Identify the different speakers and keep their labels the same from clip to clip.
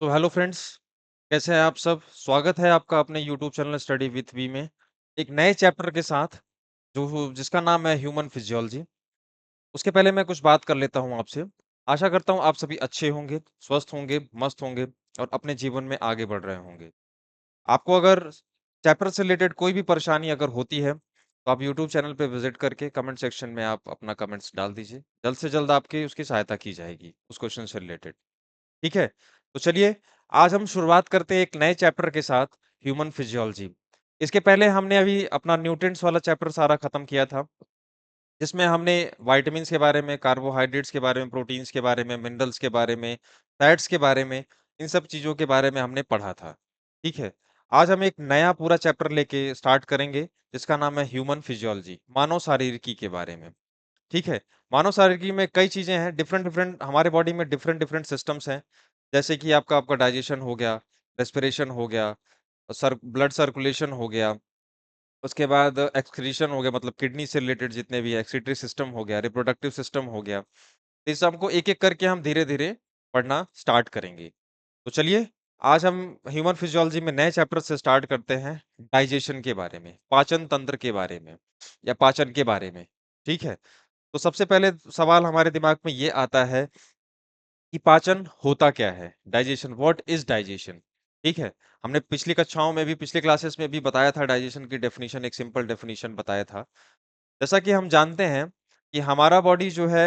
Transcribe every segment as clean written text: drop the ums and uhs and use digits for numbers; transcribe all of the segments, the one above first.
Speaker 1: तो hello friends, कैसे हैं आप सब? स्वागत है आपका अपने YouTube channel study with V में एक नए चैप्टर के साथ जो जिसका नाम है ह्यूमन फिजियोलॉजी। उसके पहले मैं कुछ बात कर लेता हूं आपसे। आशा करता हूं आप सभी अच्छे होंगे, स्वस्थ होंगे, मस्त होंगे और अपने जीवन में आगे बढ़ रहे होंगे। आपको अगर चैप्टर से रिलेटेड कोई भी परेशानी अगर होती है तो आप यूट्यूब चैनल पे विजिट करके कमेंट सेक्शन में आप अपना कमेंट्स डाल दीजिए। जल्द से जल्द आपकी उसकी सहायता की जाएगी उस क्वेश्चन से रिलेटेड। ठीक है? तो चलिए, आज हम शुरुआत करते हैं एक नए चैप्टर के साथ, ह्यूमन फिजियोलॉजी। इसके पहले हमने अभी अपना न्यूट्रिएंट्स वाला चैप्टर सारा खत्म किया था, जिसमें हमने विटामिन्स के बारे में, कार्बोहाइड्रेट्स के बारे में, प्रोटीन्स के बारे में, मिनरल्स के बारे में, फैट्स के बारे में, इन सब चीज़ों के बारे में हमने पढ़ा था। ठीक है? आज हम एक नया पूरा चैप्टर लेके स्टार्ट करेंगे, जिसका नाम है ह्यूमन फिजियोलॉजी, मानव शारीरिकी के बारे में। ठीक है? मानव शारीरिकी में कई चीज़ें हैं, डिफरेंट डिफरेंट हमारे बॉडी में डिफरेंट डिफरेंट सिस्टम्स हैं। जैसे कि आपका आपका डाइजेशन हो गया, रेस्पिरेशन हो गया, सर ब्लड सर्कुलेशन हो गया, उसके बाद एक्सक्रीशन हो गया मतलब किडनी से रिलेटेड जितने भी एक्सक्रीटरी सिस्टम हो गया, रिप्रोडक्टिव सिस्टम हो गया। तो इस सबको एक-एक करके हम धीरे-धीरे पढ़ना स्टार्ट करेंगे। तो चलिए, आज हम ह्यूमन फिजियोलॉजी में नए चैप्टर से स्टार्ट करते हैं डाइजेशन के बारे में, पाचन तंत्र के बारे में या पाचन के बारे में। ठीक है? तो सबसे पहले सवाल हमारे दिमाग में ये आता है कि पाचन होता क्या है? Digestion, what is digestion? ठीक है? हमने पिछली कक्षाओं में भी, पिछले क्लासेस में भी बताया था डाइजेशन की डेफिनिशन, एक सिंपल डेफिनिशन बताया था। जैसा कि हम जानते हैं कि हमारा बॉडी जो है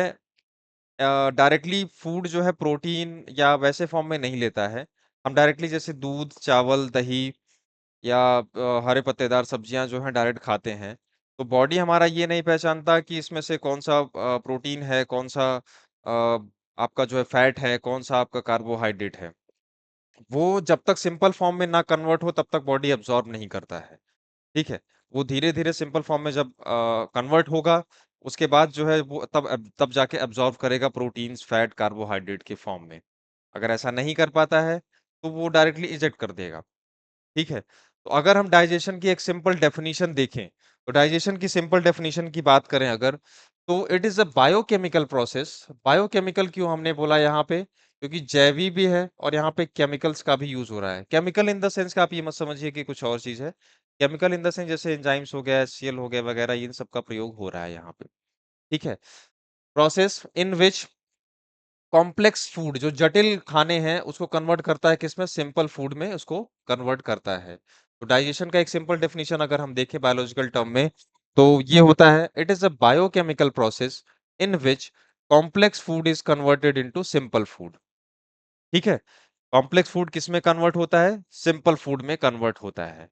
Speaker 1: डायरेक्टली फूड जो है प्रोटीन या वैसे फॉर्म में नहीं लेता है। हम डायरेक्टली जैसे दूध, चावल, दही या हरे पत्तेदार सब्जियाँ जो हैं डायरेक्ट खाते हैं। तो बॉडी हमारा ये नहीं पहचानता कि इसमें से कौन-सा प्रोटीन है, कौन-सा आपका जो है फैट है, कौन-सा आपका कार्बोहाइड्रेट है। वो जब तक सिंपल फॉर्म में ना कन्वर्ट हो तब तक बॉडी अब्ज़ॉर्ब नहीं करता है, ठीक है? वो धीरे-धीरे सिंपल फॉर्म में जब कन्वर्ट होगा, उसके बाद जो है वो तब जाके अब्ज़ॉर्ब करेगा प्रोटीन्स, फैट, कार्बोहाइड्रेट के फॉर्म में। अगर ऐसा नहीं कर पाता है, तो वो डायरेक्टली इजेक्ट कर देगा। ठीक है? तो अगर हम डाइजेशन की एक सिंपल डेफिनिशन देखें, तो डाइजेशन की सिंपल डेफिनिशन की बात करें अगर, तो it is a biochemical process. Biochemical क्यों हमने बोला यहाँ पे? क्योंकि जैवी भी है और यहाँ पे केमिकल्स का भी यूज़ हो रहा है। केमिकल इन द सेंस कि आप ये मत समझिए कि कुछ और चीज़ है। केमिकल इन द सेंस जैसे एंजाइम्स हो गया, एचसीएल हो गया वगैरह इन सब का प्रयोग हो रहा है यहाँ पे। ठीक है? Process in which complex food जो जटिल खाने हैं उसको कन्वर्ट करता है किसमें सिंपल फूड में उसको कन्वर्ट करता है। तो डाइजेशन का एक सिंपल डेफिनेशन अगर हम देखें बायोलॉजिकल टर्म में तो ये होता है it is a biochemical process in which complex food is converted into simple food. ठीक है? कॉम्प्लेक्स फूड किस में कन्वर्ट होता है? सिंपल फूड में कन्वर्ट होता है।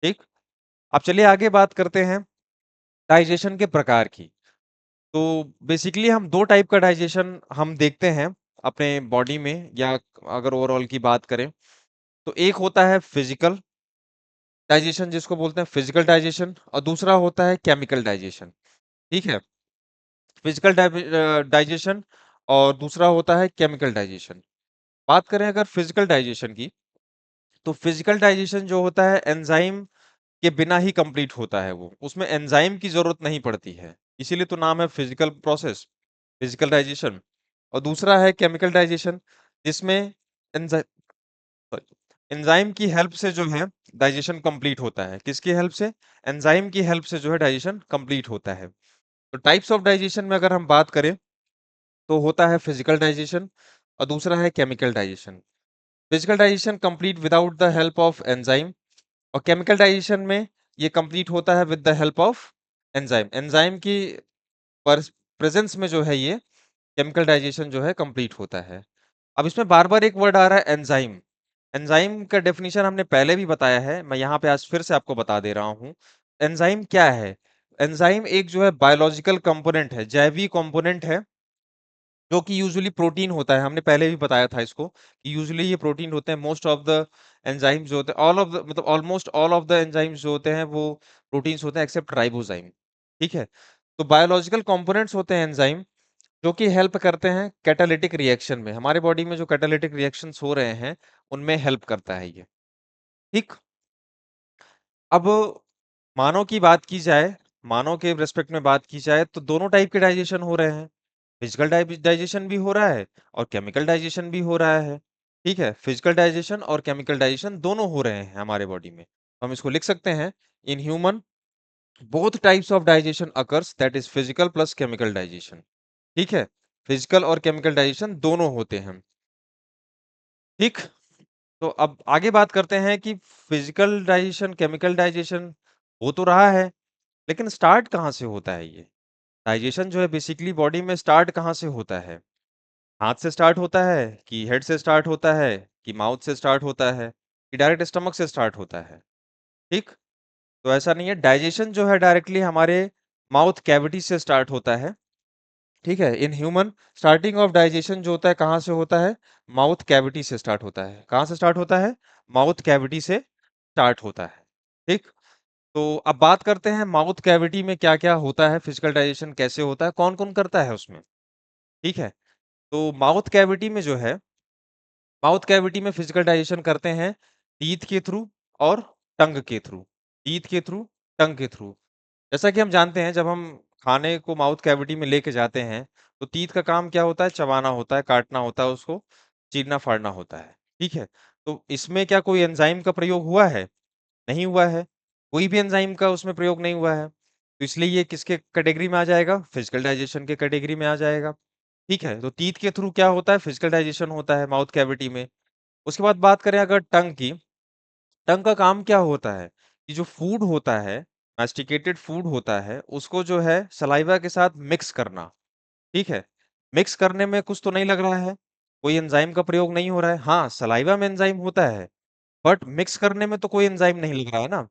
Speaker 1: ठीक? अब चलिए आगे बात करते हैं डाइजेशन के प्रकार की। तो बेसिकली हम 2 टाइप का डाइजेशन हम देखते हैं अपने बॉडी में या अगर ओवरऑल की बात करें, तो एक होता है फिजिकल डाइजेशन जिसको बोलते हैं फिजिकल डाइजेशन और दूसरा होता है केमिकल डाइजेशन। ठीक है? फिजिकल डाइजेशन और दूसरा होता है केमिकल डाइजेशन। बात करें अगर फिजिकल डाइजेशन की, तो फिजिकल डाइजेशन जो होता है एंजाइम के बिना ही कंप्लीट होता है वो। उसमें एंजाइम की ज़रूरत नहीं पड़ती है। इसीलिए तो नाम है फिजिकल प्रोसेस, फिजिकल डाइजेशन। और दूसरा है केमिकल डाइजेशन जिसमें एंजाइ सॉरी एंजाइम की हेल्प से जो है डाइजेशन कंप्लीट होता है। किसकी हेल्प से? एंजाइम की हेल्प से जो है डाइजेशन कंप्लीट होता है। तो टाइप्स ऑफ डाइजेशन में अगर हम बात करें तो होता है फिजिकल डाइजेशन और दूसरा है chemical digestion. Physical digestion complete without the help of enzyme और केमिकल डाइजेशन में ये कंप्लीट होता है with the help of enzyme. Enzyme की प्रेजेंस में जो है ये केमिकल डाइजेशन जो है कंप्लीट होता है। अब इसमें बार-बार एक वर्ड आ रहा है एंजाइम। एंजाइम का डेफिनिशन हमने पहले भी बताया है, मैं यहाँ पे आज फिर से आपको बता दे रहा हूँ। एंजाइम क्या है? एंजाइम एक जो है बायोलॉजिकल कंपोनेंट है, जैविक कंपोनेंट है, जो कि यूजुअली प्रोटीन होता है। हमने पहले भी बताया था इसको कि यूजुअली ये प्रोटीन होते हैं। मोस्ट ऑफ द एंजाइम्स जो होते हैं, ऑल ऑफ द मतलब almost all of the enzymes जो होते हैं वो प्रोटीन्स होते हैं एक्सेप्ट राइबोजाइम। ठीक है? तो बायोलॉजिकल कंपोनेंट्स होते हैं एंजाइम जो कि हेल्प करते हैं कैटालिटिक रिएक्शन में। हमारे बॉडी में जो कैटालिटिक रिएक्शंस हो रहे हैं, उनमें हेल्प करता है ये। ठीक? अब मानव की बात की जाए, मानव के रिस्पेक्ट में बात की जाए तो दोनों टाइप के डाइजेशन हो रहे हैं। फिजिकल डाइजेशन भी हो रहा है और केमिकल डाइजेशन भी हो रहा है। ठीक है, फिजिकल डाइजेशन और केमिकल डाइजेशन दोनों हो रहे हैं हमारे बॉडी में। हम इसको लिख सकते हैं, in human both types of digestion occurs, that is physical plus chemical digestion. ठीक है, फिजिकल और केमिकल डाइजेशन दोनों होते हैं। ठीक, तो अब आगे बात करते हैं कि फिजिकल डाइजेशन, केमिकल डाइजेशन हो तो रहा है, लेकिन स्टार्ट कहाँ से होता है ये? डाइजेशन जो है बेसिकली बॉडी में स्टार्ट कहाँ से होता है? हाथ से स्टार्ट होता है, कि हेड से स्टार्ट होता है, कि माउथ से स्टार्ट होता है, कि डायरेक्ट स्टमक से स्टार्ट होता है? ठीक, तो ऐसा नहीं है, डाइजेशन जो है डायरेक्टली हमारे माउथ कैविटी से स्टार्ट होता है। ठीक है, in human starting of digestion जो होता है कहाँ से होता है? माउथ कैविटी से स्टार्ट होता है। कहाँ से स्टार्ट होता है? माउथ कैविटी से स्टार्ट होता है। ठीक, तो अब बात करते हैं माउथ कैविटी में क्या क्या होता है, फिजिकल डाइजेशन कैसे होता है, कौन कौन करता है उसमें। ठीक है, तो माउथ कैविटी में जो है, माउथ कैविटी में फिजिकल डाइजेशन करते हैं टीथ के थ्रू और टंग के थ्रू। टीथ के थ्रू, टंग के थ्रू। जैसा कि हम जानते हैं, जब हम खाने को माउथ कैविटी में लेके जाते हैं, तो टीथ का काम क्या होता है? चबाना होता है, काटना होता है, उसको चीरना फाड़ना होता है। ठीक है, तो इसमें क्या कोई एंजाइम का प्रयोग हुआ है? नहीं हुआ है, कोई भी एंजाइम का उसमें प्रयोग नहीं हुआ है, तो इसलिए ये किसके कैटेगरी में आ जाएगा? फिजिकल डाइजेशन के कैटेगरी में आ जाएगा। ठीक है, तो टीथ के थ्रू क्या होता है? फिजिकल डाइजेशन होता है माउथ कैविटी में। उसके बाद बात करें अगर टंग की, टंग का काम क्या होता है? कि जो फूड होता है, मैस्टिकेटेड फूड होता है, उसको जो है सलाइवा के साथ मिक्स करना। ठीक है, मिक्स करने में कुछ तो नहीं लग रहा है, कोई एंजाइम का प्रयोग नहीं हो रहा है। हाँ, सलाइवा में एंजाइम होता है, बट मिक्स करने में तो कोई एंजाइम नहीं लग रहा है ना।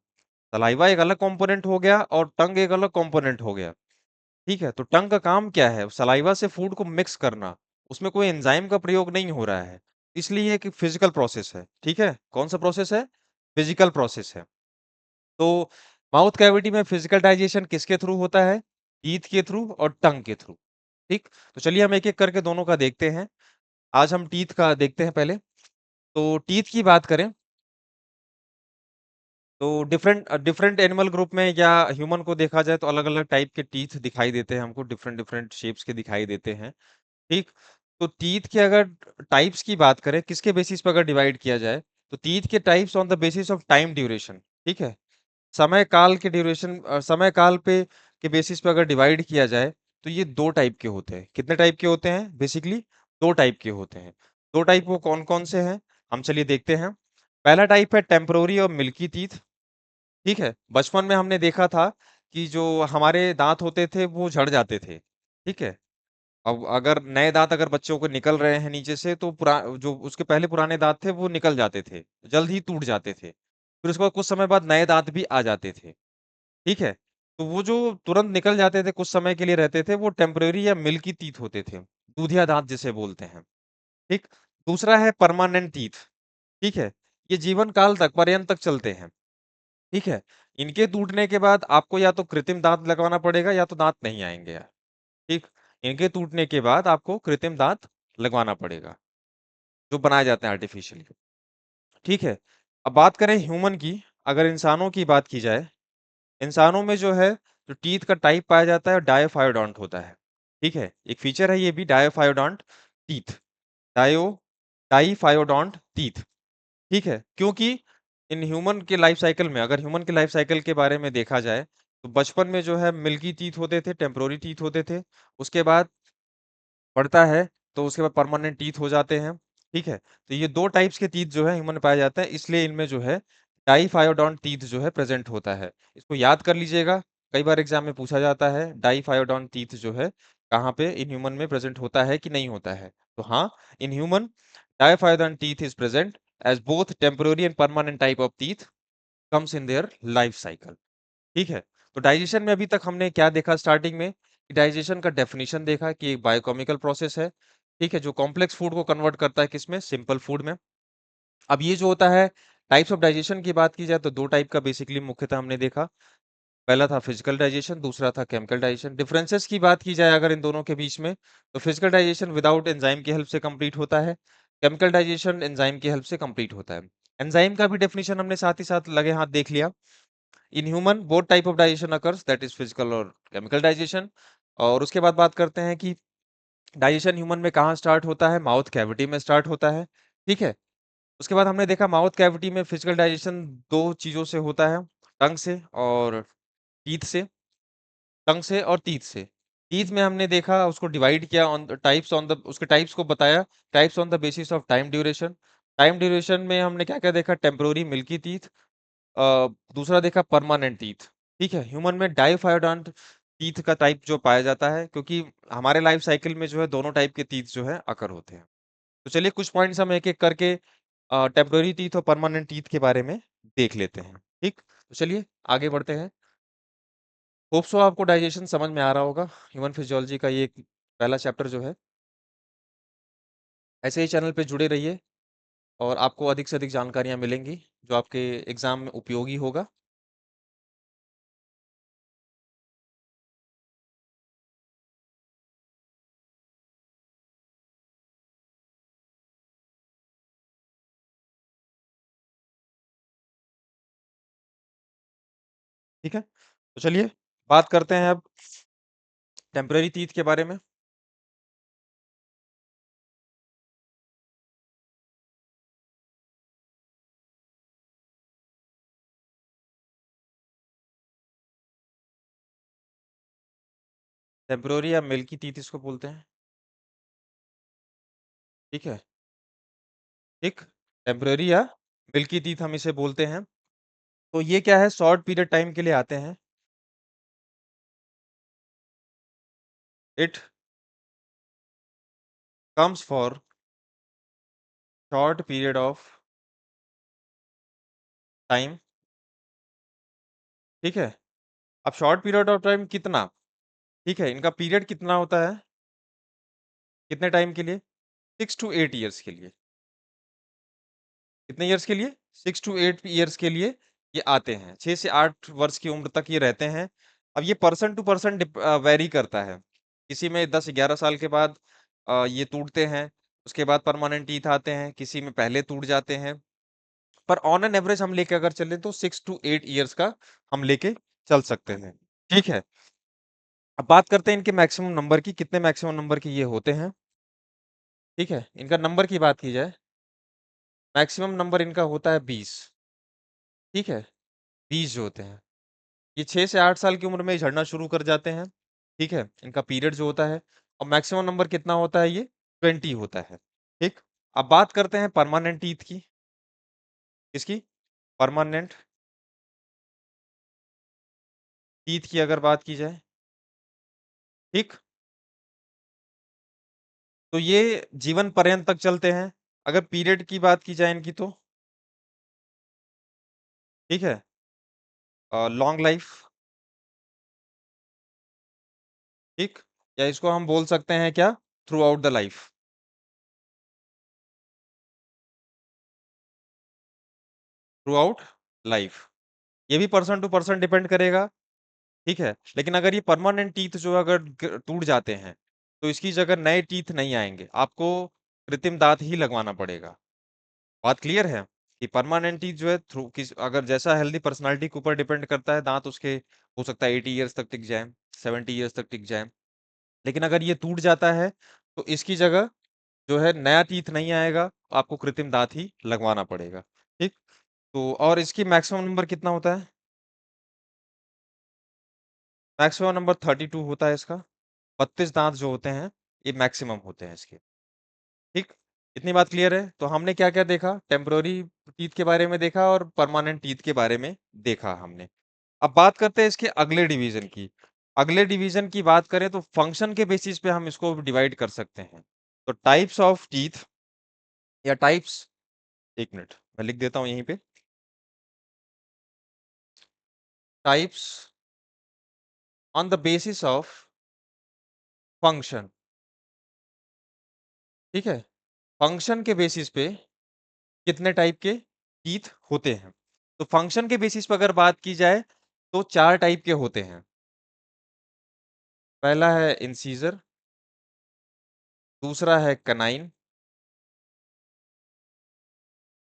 Speaker 1: सलाइवा एक अलग कंपोनेंट हो गया और टंग एक अलग कंपोनेंट हो गया। ठीक है, तो टंग का काम क्या है? सलाइवा से फूड को मिक्स करना, उसमें कोई एंजाइम का प्रयोग नहीं हो रहा है, इसलिए ये एक फिजिकल प्रोसेस है। ठीक है, कौन सा प्रोसेस है? फिजिकल प्रोसेस है। तो माउथ कैविटी में फिजिकल डाइजेशन किसके थ्रू होता है? टीथ के थ्रू और टंग के थ्रू। ठीक, तो चलिए हम एक एक करके दोनों का देखते हैं। आज हम टीथ का देखते हैं पहले। तो टीथ की बात करें, तो डिफरेंट डिफरेंट एनिमल ग्रुप में या ह्यूमन को देखा जाए तो अलग अलग टाइप के टीथ दिखाई देते हैं हमको, डिफरेंट डिफरेंट शेप्स के दिखाई देते हैं। ठीक, तो टीथ के अगर टाइप्स की बात करें, किसके बेसिस पर अगर डिवाइड किया जाए, तो टीथ के types on the basis of time duration. ठीक है, समय काल के ड्यूरेशन, समय काल पे के बेसिस पे अगर डिवाइड किया जाए, तो ये दो टाइप के होते हैं। कितने टाइप के होते हैं? बेसिकली दो टाइप के होते हैं। दो टाइप वो कौन कौन से हैं, हम चलिए देखते हैं। पहला टाइप है टेम्परोरी और मिल्की टीथ। ठीक है, बचपन में हमने देखा था कि जो हमारे दांत होते थे वो झड़ जाते थे। ठीक है, अब अगर नए दांत अगर बच्चों को निकल रहे हैं नीचे से, तो जो उसके पहले पुराने दांत थे वो निकल जाते थे, जल्द ही टूट जाते थे। फिर उसके बाद कुछ समय बाद नए दांत भी आ जाते थे। ठीक है, तो वो जो तुरंत निकल जाते थे, कुछ समय के लिए रहते थे, वो टेम्परेरी या मिल्की टीथ होते थे, दूधिया दांत जिसे बोलते हैं। ठीक, दूसरा है परमानेंट टीथ। ठीक है, ये जीवन काल तक, पर्यंत तक चलते हैं। ठीक है, इनके टूटने के बाद आपको या तो कृत्रिम दांत लगवाना पड़ेगा या तो दांत नहीं आएंगे यार। ठीक, इनके टूटने के बाद आपको कृत्रिम दांत लगवाना पड़ेगा, जो बनाए जाते हैं आर्टिफिशियली। ठीक है, अब बात करें ह्यूमन की, अगर इंसानों की बात की जाए, इंसानों में जो है, जो टीथ का टाइप पाया जाता है डायोफायोडोंट होता है। ठीक है, एक फीचर है ये भी, डायोफायोडोंट टीथ। डायो डाईफायोडोंट टीथ। ठीक है, क्योंकि इन ह्यूमन के लाइफ साइकिल में, अगर ह्यूमन के लाइफ साइकिल के बारे में देखा जाए, तो बचपन में जो है मिल्की टीथ होते थे, टेम्पोररी टीथ होते थे। उसके बाद बढ़ता है, तो उसके बाद परमानेंट टीथ हो जाते हैं। ठीक है, तो ये दो टाइप्स के टीथ जो है ह्यूमन में पाए जाते हैं, इसलिए इनमें जो है डाईफायोडोंट टीथ जो है प्रेजेंट होता है। इसको याद कर लीजिएगा, कई बार एग्जाम में पूछा जाता है डाईफायोडोंट टीथ जो है कहाँ पे इन ह्यूमन में प्रेजेंट होता है कि नहीं होता है। तो हाँ, in human diphyodont teeth is present as both temporary and permanent type of teeth comes in their life cycle. ठीक है, तो डाइजेशन में अभी तक हमने क्या देखा स्टार्टिंग में, कि डाइजेशन का डेफिनेशन देखा कि एक बायोकेमिकल प्रोसेस है। ठीक है, जो कॉम्प्लेक्स फूड को कन्वर्ट करता है किसमें? सिंपल फूड में। अब ये जो होता है, टाइप्स ऑफ डाइजेशन की बात की जाए तो दो टाइप का बेसिकली मुख्यतः हमने देखा। पहला था फिजिकल डाइजेशन, दूसरा था केमिकल डाइजेशन। डिफरेंसेस की बात की जाए अगर इन दोनों के बीच में, तो फिजिकल डाइजेशन विदाउट एंजाइम की हेल्प से कंप्लीट होता है, केमिकल डाइजेशन एंजाइम की हेल्प से कंप्लीट होता है। एंजाइम का भी डेफिनेशन हमने साथ ही साथ लगे हाथ देख लिया। In human both type of digestion occurs, that is physical और केमिकल डाइजेशन। और उसके बाद बात करते हैं कि डाइजेशन ह्यूमन में कहाँ स्टार्ट होता है? माउथ कैविटी में स्टार्ट होता है। ठीक है, उसके बाद हमने देखा माउथ कैविटी में फिजिकल डाइजेशन 2 चीज़ों से होता है, टंग से और टीथ से। टंग से और टीथ से। टीथ में हमने देखा उसको डिवाइड किया on the types on the उसके टाइप्स को बताया, types on the basis of time duration. Time duration में हमने क्या-क्या देखा टेम्परेरी मिल्की टीथ, दूसरा देखा परमानेंट टीथ। ठीक है? ह्यूमन में डाइफायोडोंट टीथ का टाइप जो पाया जाता है क्योंकि हमारे लाइफ साइकिल में जो है दोनों टाइप के टीथ जो है अकर होते हैं। तो चलिए कुछ पॉइंट्स हम एक-एक करके टेम्परेरी टीथ और परमानेंट टीथ के बारे में देख लेते हैं। ठीक? तो चलिए आगे बढ़ते हैं। होप सो आपको डाइजेशन समझ में आ रहा होगा। ह्यूमन फिजियोलॉजी का ये पहला चैप्टर जो है। ऐसे ही चैनल पे जुड़े रहिए और आपको अधिक से अधिक जानकारियाँ मिलेंगी, जो आपके एग्ज़ाम में उपयोगी होगा। ठीक है? तो चलिए बात करते हैं अब टेम्परेरी टीथ के बारे में। टेम्परेरी या मिल्की टीथ इसको बोलते हैं। ठीक है? ठीक? टेम्परेरी या मिल्की टीथ हम इसे बोलते हैं। तो ये क्या है शॉर्ट पीरियड टाइम के लिए आते हैं। It comes for short period of time. ठीक है? अब शॉर्ट पीरियड ऑफ टाइम कितना? ठीक है? इनका पीरियड कितना होता है? कितने टाइम के लिए? 6 टू 8 इयर्स के लिए। कितने इयर्स के लिए? 6 टू 8 इयर्स के लिए ये आते हैं। 6 से 8 वर्ष की उम्र तक ये रहते हैं। अब ये पर्सन टू पर्सन वैरी करता है। किसी में 10-11 साल के बाद ये टूटते हैं। उसके बाद परमानेंट टीथ आते हैं, किसी में पहले टूट जाते हैं। पर ऑन एन एवरेज हम लेके अगर चलें तो 6 टू 8 इयर्स का हम लेके चल सकते हैं। ठीक है? अब बात करते हैं इनके मैक्सिमम नंबर की, कितने मैक्सिमम नंबर के ये होते हैं। ठीक है? इनका नंबर की बात की जाए, मैक्सिमम नंबर इनका होता है 20। ठीक है? 20 जो होते हैं। ये 6 से 8 साल की उम्र में झड़ना शुरू कर जाते हैं। ठीक है? इनका पीरियड जो होता है और मैक्सिमम नंबर कितना होता है ये 20 होता है। ठीक? अब बात करते हैं परमानेंट टीथ की। किसकी? परमानेंट टीथ की अगर बात की जाए। ठीक? तो ये जीवन पर्यंत तक चलते हैं। अगर पीरियड की बात की जाए इनकी तो ठीक है? Long life. ठीक? या इसको हम बोल सकते हैं क्या? Through out the life. Through out life. ये भी पर्सन टू पर्सन डिपेंड करेगा। ठीक है? लेकिन अगर ये परमानेंट टीथ जो अगर टूट जाते हैं, तो इसकी जगह नए टीथ नहीं आएँगे। आपको कृत्रिम दाँत ही लगवाना पड़ेगा। बात क्लियर है? कि परमानेंट टीथ जो है थ्रू किस अगर जैसा हेल्दी पर्सनैलिटी के ऊपर डिपेंड करता है, दाँत उसके हो सकता है 80 इयर्स तक टिक जाएँ, 70 इयर्स तक टिक जाएँ। लेकिन अगर ये टूट जाता है, तो इसकी जगह जो है नया टीथ नहीं आएगा, आपको कृत्रिम दाँत ही लगवाना पड़ेगा। ठीक? तो और इसकी मैक्सिमम नंबर कितना होता है? मैक्सिमम नंबर 32 होता है इसका। 32 दाँत जो होते हैं, ये मैक्सिमम होते हैं इसके। ठीक? इतनी बात क्लियर है? तो हमने क्या-क्या देखा? टेम्परेरी टीथ के बारे में देखा और परमानेंट टीथ के बारे में देखा हमने। अब बात करते हैं इसके अगले डिवीज़न की। अगले डिवीज़न की बात करें तो फंक्शन के बेसिस पे हम इसको डिवाइड कर सकते हैं। तो टाइप्स ऑफ टीथ या टाइप्स 1 मिनट मैं लिख देता हूँ यहीं पे। Types on the basis of function. ठीक है? फंक्शन के बेसिस पे कितने टाइप के टीथ होते हैं। तो फंक्शन के बेसिस पे अगर बात की जाए तो 4 टाइप के होते हैं। पहला है इंसीजर, दूसरा है कैनाइन,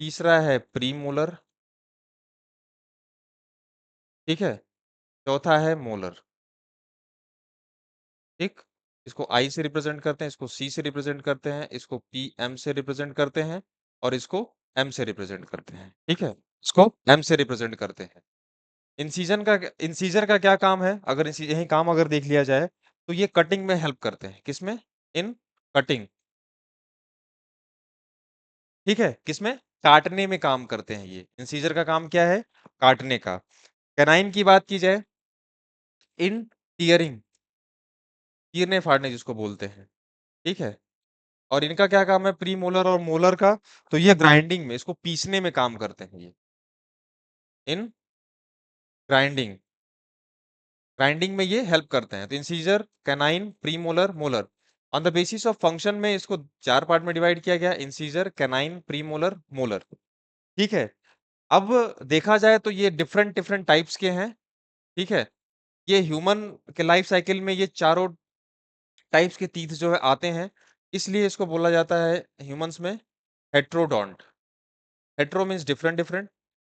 Speaker 1: तीसरा है प्रीमोलर, ठीक है? चौथा है मोलर, ठीक? इसको आई से रिप्रेजेंट करते हैं, इसको सी से रिप्रेजेंट करते हैं, इसको पीएम से रिप्रेजेंट करते हैं और इसको एम से रिप्रेजेंट करते हैं, ठीक है, इसको एम से रिप्रेजेंट करते हैं। इंसीजर का क्या काम है, अगर यही काम अगर देख लिया जाए तो ये कटिंग में हेल्प करते हैं, किसमें, इन कटिंग, ठीक है, किसमें, काटने में काम करते हैं ये। इंसीजर का काम क्या है, काटने का। कैनाइन की बात की जाए, इन टीयरिंग, चीरने फाड़ने जिसको बोलते हैं, ठीक है। और इनका क्या काम है, प्री मोलर और मोलर का, तो ये ग्राइंडिंग में, इसको पीसने में काम करते हैं ये, इन ग्राइंडिंग, ग्राइंडिंग में ये हेल्प करते हैं। तो incisor, canine, premolar, molar. On the basis of function में इसको चार पार्ट में डिवाइड किया गया, इंसीजर, कैनाइन, प्रीमोलर, मोलर, ठीक है। अब देखा जाए तो ये डिफरेंट डिफरेंट टाइप्स के हैं, ठीक है। ये ह्यूमन के लाइफ साइकिल में ये चारों टाइप्स के टीथ जो है आते हैं, इसलिए इसको बोला जाता है ह्यूमंस में heterodont. Hetero means different different,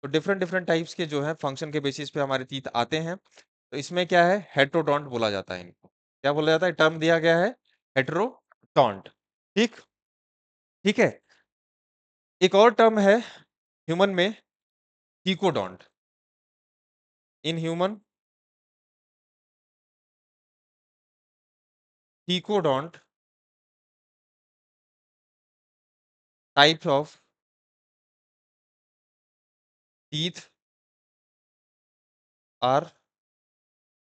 Speaker 1: तो डिफरेंट डिफरेंट टाइप्स के जो है फंक्शन के बेसिस पे हमारे टीथ आते हैं, तो इसमें क्या है, हेट्रोडोंट बोला जाता है इनको। क्या बोला जाता है, टर्म दिया गया है हेट्रोडोंट, ठीक, ठीक है। एक और टर्म है ह्यूमन में, thecodont. In human, thecodont types of teeth are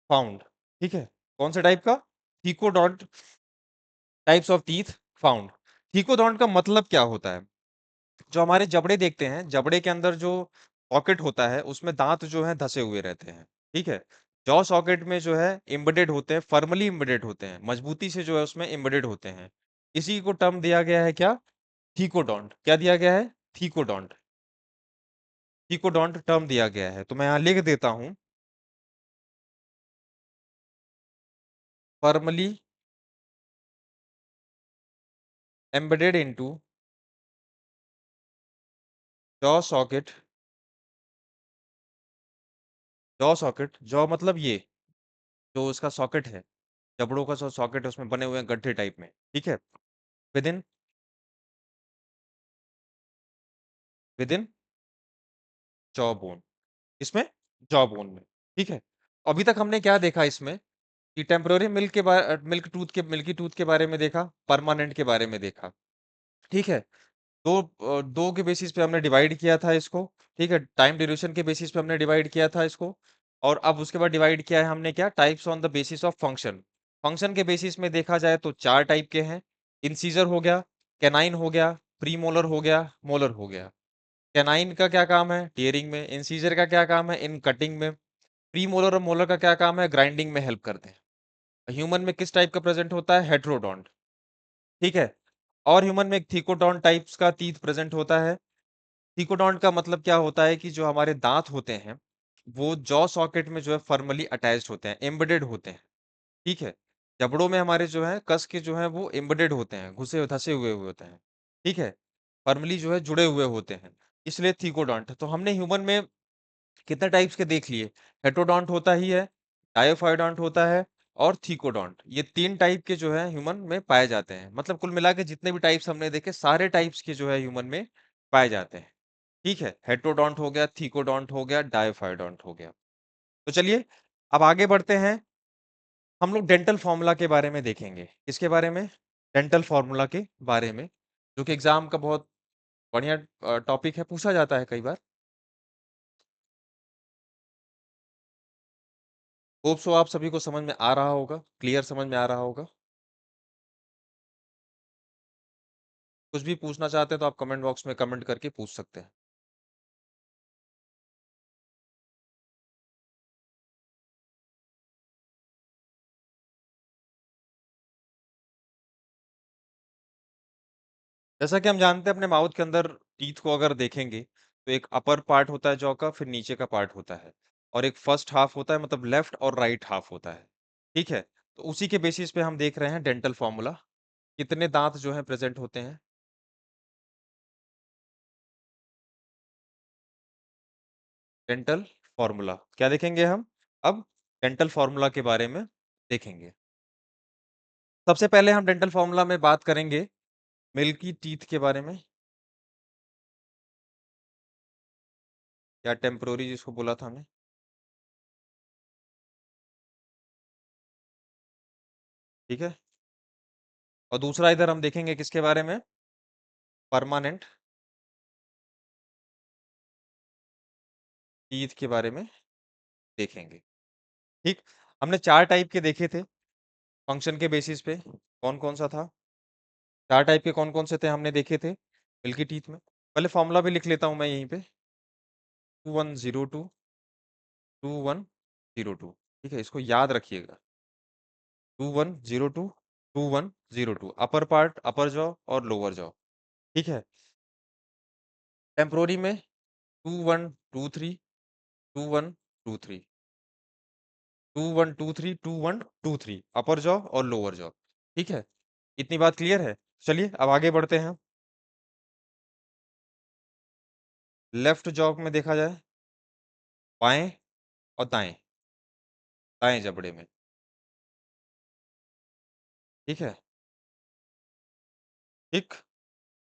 Speaker 1: found, ठीक है। कौन से टाइप का, thecodont types of teeth found. Thecodont का मतलब क्या होता है, जो हमारे जबड़े देखते हैं, जबड़े के अंदर जो पॉकेट होता है उसमें दांत जो है धसे हुए रहते हैं, ठीक है। जॉ सॉकेट में जो है एम्बेडेड होते हैं, फर्मली एम्बेडेड होते हैं, मजबूती से जो है उसमें एम्बेडेड होते हैं। इसी को टर्म दिया गया है क्या, थीकोडोंट। क्या दिया गया है, थीकोडोंट, थीकोडोंट टर्म दिया गया है। तो मैं यहाँ लिख देता हूँ, firmly embedded into jaw socket, jaw socket, jaw मतलब ये जो उसका सॉकेट है, जबड़ों का जो सॉकेट है उसमें बने हुए हैं गड्ढे टाइप में, ठीक है, with in, with in jaw bone, इसमें जॉ बोन में, ठीक है। अभी तक हमने क्या देखा इसमें, कि टेम्पररी मिल्क के बारे, मिल्की टूथ के बारे में देखा, परमानेंट के बारे में देखा, ठीक है। दो के बेसिस पे हमने डिवाइड किया था इसको, ठीक है। टाइम ड्यूरेशन के बेसिस पे हमने डिवाइड किया था इसको, और अब उसके बाद डिवाइड किया है हमने क्या, types on the basis of function. Function के बेसिस में देखा जाए तो चार टाइप के हैं, इंसीजर हो गया, कैनाइन हो गया, प्रीमोलर हो गया, मोलर हो गया। कैनाइन का क्या काम है, टीयरिंग में। इंसीजर का क्या काम है, इन कटिंग में। प्रीमोलर और मोलर का क्या काम है, ग्राइंडिंग में हेल्प करते हैं। ह्यूमन में किस टाइप का प्रेजेंट होता है, हेट्रोडोंट, ठीक है। और ह्यूमन में एक थीकोडोंट टाइप्स का टीथ प्रेजेंट होता है। थीकोडोंट का मतलब क्या होता है, कि जो हमारे दांत होते हैं वो जॉ सॉकेट में जो है फर्मली अटैच्ड होते हैं, एम्बेडेड होते हैं, ठीक है। जबड़ों में हमारे जो है कस के जो है वो एम्बेडेड होते हैं, घुसे धसे हुए होते हैं, ठीक है, फर्मली जो है जुड़े हुए होते हैं, इसलिए थीकोडोंट। तो हमने ह्यूमन में कितने टाइप्स के देख लिए, हेटरोडोंट होता ही है, डायोफाइडोंट होता है, और थीकोडोंट। ये तीन टाइप के जो है ह्यूमन में पाए जाते हैं। मतलब कुल मिला के जितने भी टाइप्स हमने देखे, सारे टाइप्स के जो है ह्यूमन में पाए जाते हैं, ठीक है। हेटरोडोंट हो गया, थीकोडोंट हो गया, डायोफाइडोंट हो गया। तो चलिए अब आगे बढ़ते हैं, हम लोग डेंटल फॉर्मूला के बारे में देखेंगे। किसके बारे में, डेंटल फॉर्मूला के बारे में, जो कि एग्जाम का बहुत बढ़िया टॉपिक है, पूछा जाता है कई बार। होप सो आप सभी को समझ में आ रहा होगा, क्लियर समझ में आ रहा होगा। कुछ भी पूछना चाहते हैं तो आप कमेंट बॉक्स में कमेंट करके पूछ सकते हैं। जैसा कि हम जानते हैं अपने माउथ के अंदर टीथ को अगर देखेंगे तो एक अपर पार्ट होता है जॉ का, फिर नीचे का पार्ट होता है, और एक फर्स्ट हाफ होता है, मतलब लेफ्ट और राइट हाफ होता है, ठीक है। तो उसी के बेसिस पे हम देख रहे हैं डेंटल फॉर्मूला, कितने दांत जो है प्रेजेंट होते हैं। डेंटल फॉर्मूला क्या देखेंगे हम अब, डेंटल फॉर्मूला के बारे में देखेंगे। सबसे पहले हम डेंटल फॉर्मूला में बात करेंगे मिल्की टीथ के बारे में। या टेम्परोरी जिसको बोला था हमने। ठीक है। और दूसरा इधर हम देखेंगे किसके बारे में, परमानेंट टीथ के बारे में देखेंगे। ठीक। हमने चार टाइप के देखे थे फंक्शन के बेसिस पे, कौन कौन सा था, चार टाइप के कौन कौन से थे हमने देखे थे मिल्की टीथ में। पहले फॉर्मूला भी लिख लेता हूं मैं यहीं पे, 2102 2102। ठीक है, इसको याद रखिएगा, 2102 2102, अपर पार्ट अपर जॉ और लोअर जॉ। ठीक है। टेम्पोरी में 2123 2123 2123 अपर जॉ और लोअर जॉ। ठीक है, इतनी बात क्लियर है। चलिए अब आगे बढ़ते हैं। लेफ्ट जॉ में देखा जाए, बाएं और दाएं, दाएं जबड़े में। ठीक है। ठीक।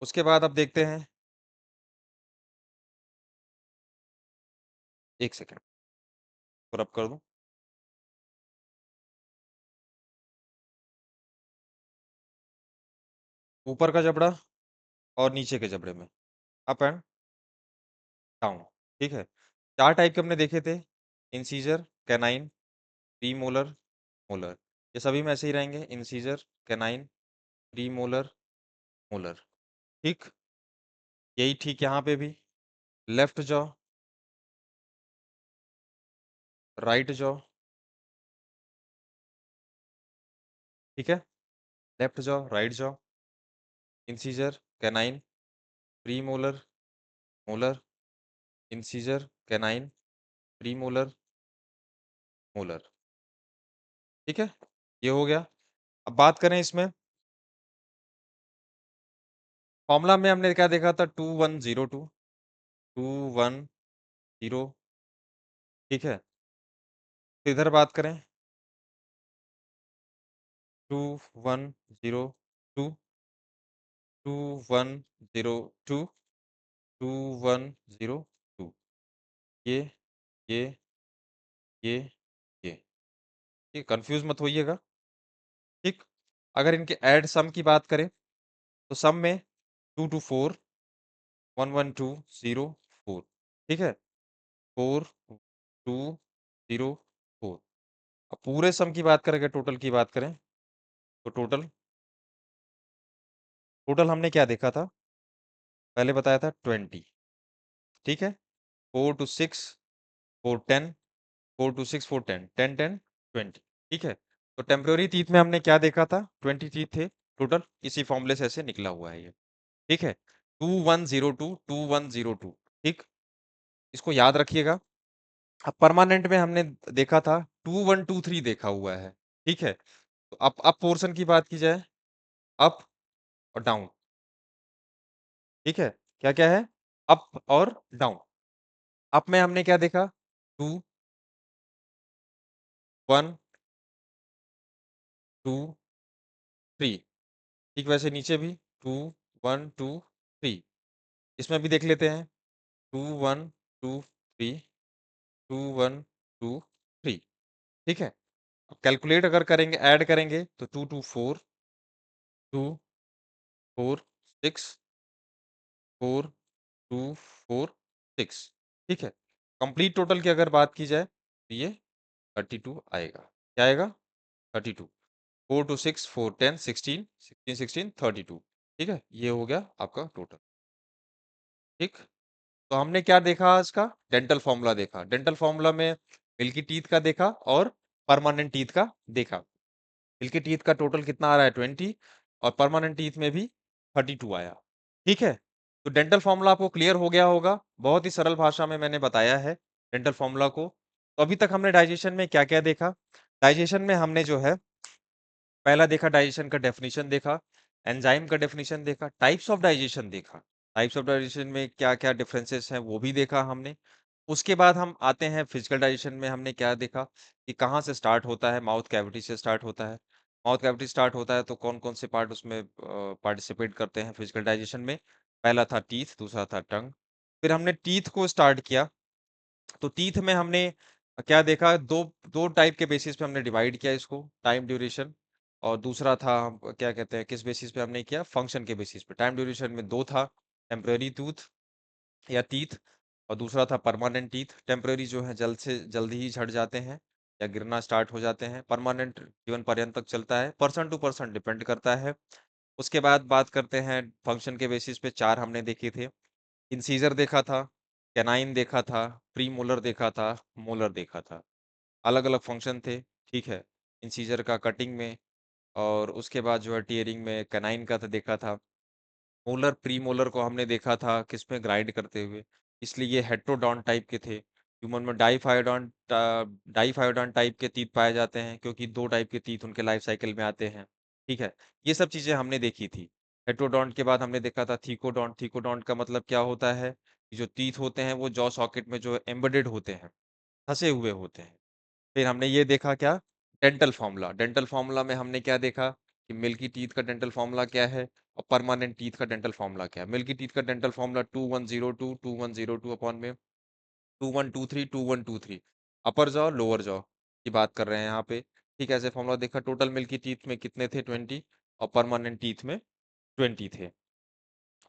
Speaker 1: उसके बाद अब देखते हैं, एक सेकेंड रब कर दूं, ऊपर का जबड़ा और नीचे के जबड़े में, अप एंड डाउन। ठीक है। चार टाइप के हमने देखे थे, incisor, canine, pre molar, molar. ये सभी में ऐसे ही रहेंगे, incisor, canine, pre molar, molar. ठीक। यही ठीक यहाँ पे भी, लेफ्ट जॉ, राइट जॉ। ठीक है, left jaw, right jaw, incisor, canine, pre molar, molar, incisor, canine, pre molar, molar. ठीक है, ये हो गया। अब बात करें इसमें, फॉर्मूला में हमने क्या देखा था, 2102 2102। ठीक है। तो इधर बात करें, 2102 2102 2102। ये ये ये ये ये कंफ्यूज मत होइएगा। ठीक। अगर इनके ऐड सम की बात करें, तो सम में 224 11204। ठीक है, 4204। अब पूरे सम की बात करें, अगर टोटल की बात करें, तो टोटल टोटल हमने क्या देखा था, पहले बताया था 20। ठीक है, 4 to 6 4 10, 4 to 6 4 10 10 10 20। ठीक है। तो टेम्पररी टीथ में हमने क्या देखा था, 20 टीथ थे टोटल, इसी फॉर्मूले से ऐसे निकला हुआ है ये। ठीक है, 2102 ठीक, इसको याद रखिएगा। अब परमानेंट में हमने देखा था 2123 देखा हुआ है। ठीक है। तो अब पोर्शन की बात की जाए, अप और डाउन। ठीक है, क्या क्या है, अप और डाउन। अप में हमने क्या देखा, 2123। ठीक, वैसे नीचे भी 2123, इसमें भी देख लेते हैं, 2123 2123। ठीक है। कैलकुलेट अगर करेंगे, ऐड करेंगे, तो 224 2 4 6 ठीक है। कंप्लीट टोटल की अगर बात की जाए, तो ये 32 आएगा। क्या आएगा, 32। 4 to 6 4 10 16 16 16 32। ठीक है, ये हो गया आपका टोटल। ठीक। तो हमने क्या देखा आज का, डेंटल फॉर्मूला देखा। डेंटल फॉर्मूला में मिल्की टीथ का देखा और परमानेंट टीथ का देखा। मिल्की टीथ का टोटल कितना आ रहा है, 20, और परमानेंट टीथ में भी 32 आया। ठीक है। तो डेंटल फॉर्मूला आपको क्लियर हो गया होगा, बहुत ही सरल भाषा में मैंने बताया है डेंटल फॉर्मूला को। तो अभी तक हमने डाइजेशन में क्या क्या देखा, डाइजेशन में हमने जो है पहला देखा, डाइजेशन का डेफिनेशन देखा, एंजाइम का डेफिनेशन देखा, टाइप्स ऑफ डाइजेशन देखा, टाइप्स ऑफ डाइजेशन में क्या क्या डिफरेंसेस हैं वो भी देखा हमने। उसके बाद हम आते हैं फिजिकल डाइजेशन में, हमने क्या देखा कि कहाँ से स्टार्ट होता है, माउथ कैविटी से स्टार्ट होता है। माउथ कैविटी स्टार्ट होता है तो कौन कौन से पार्ट उसमें पार्टिसिपेट करते हैं फिजिकल डाइजेशन में, पहला था टीथ, दूसरा था टंग। फिर हमने टीथ को स्टार्ट किया, तो टीथ में हमने क्या देखा, 2 टाइप के बेसिस पे हमने डिवाइड किया इसको, टाइम ड्यूरेशन, और दूसरा था क्या कहते हैं, किस बेसिस पे हमने किया, फंक्शन के बेसिस पे। टाइम ड्यूरेशन में 2 था, टेम्परेरी टूथ या टीथ, और दूसरा था परमानेंट टीथ। टेम्परेरी जो है जल्द से जल्द ही झड़ जाते हैं या गिरना स्टार्ट हो जाते हैं। परमानेंट जीवन पर्यंत तक चलता है, पर्सन टू पर्सन डिपेंड करता है। उसके बाद बात करते हैं फंक्शन के बेसिस पे, 4 हमने देखे थे। इंसीजर देखा था, कैनाइन देखा था, प्रीमोलर देखा था, मोलर देखा था। अलग-अलग फंक्शन थे, ठीक है? इंसीजर का कटिंग में, और उसके बाद जो है टियरिंग में, कैनाइन का तो देखा था। मोलर, प्रीमोलर को हमने देखा था किसमें, ग्राइंड करते हुए। इसलिए ये हेटेरोडॉन टाइप के थे। ह्यूमन में डाइफायोडॉन टाइप के तीत पाए जाते हैं, क्योंकि 2 टाइप के तीत उनके लाइफ साइकिल में आते हैं, ठीक है? ये सब चीज़ें हमने देखी थी। हेटेरोडॉन के बाद हमने देखा था थिकोडॉन। थिकोडॉन का मतलब क्या होता है, कि जो तीत होते हैं वो जॉ सॉकेट में जो एम्बेडेड होते हैं, फँसे हुए होते हैं। फिर हमने ये देखा क्या, डेंटल फ़ॉर्मूला। डेंटल फ़ॉर्मूला में हमने क्या देखा, कि मिल्की टीथ का डेंटल फ़ॉर्मूला क्या है, और परमानेंट टीथ का डेंटल फ़ॉर्मूला क्या है। मिल्की टीथ का डेंटल फ़ॉर्मूला 2102 2102 अपॉन में 2123 2123, अपर जॉ, लोअर जॉ की बात कर रहे हैं यहाँ पे। ठीक है, ऐसे फ़ॉर्मूला देखा। टोटल मिल्की टीथ में कितने थे, 20, और परमानेंट टीथ में 20 थे।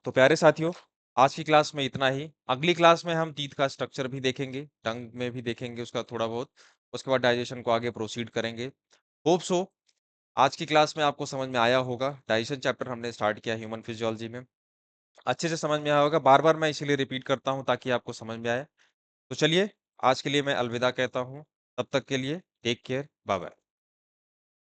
Speaker 1: तो प्यारे साथियों, आज की क्लास में इतना ही। अगली क्लास में हम टीथ का स्ट्रक्चर भी देखेंगे, टंग में भी देखेंगे उसका थोड़ा बहुत। उसके बाद डाइजेशन को आगे प्रोसीड करेंगे। होप सो आज की क्लास में आपको समझ में आया होगा। डाइजेशन चैप्टर हमने स्टार्ट किया ह्यूमन फिजियोलॉजी में, अच्छे से समझ में आया होगा। बार-बार मैं इसीलिए रिपीट करता हूँ ताकि आपको समझ में आए। तो चलिए, आज के लिए मैं अलविदा कहता हूँ। तब तक के लिए टेक केयर, बाय-बाय।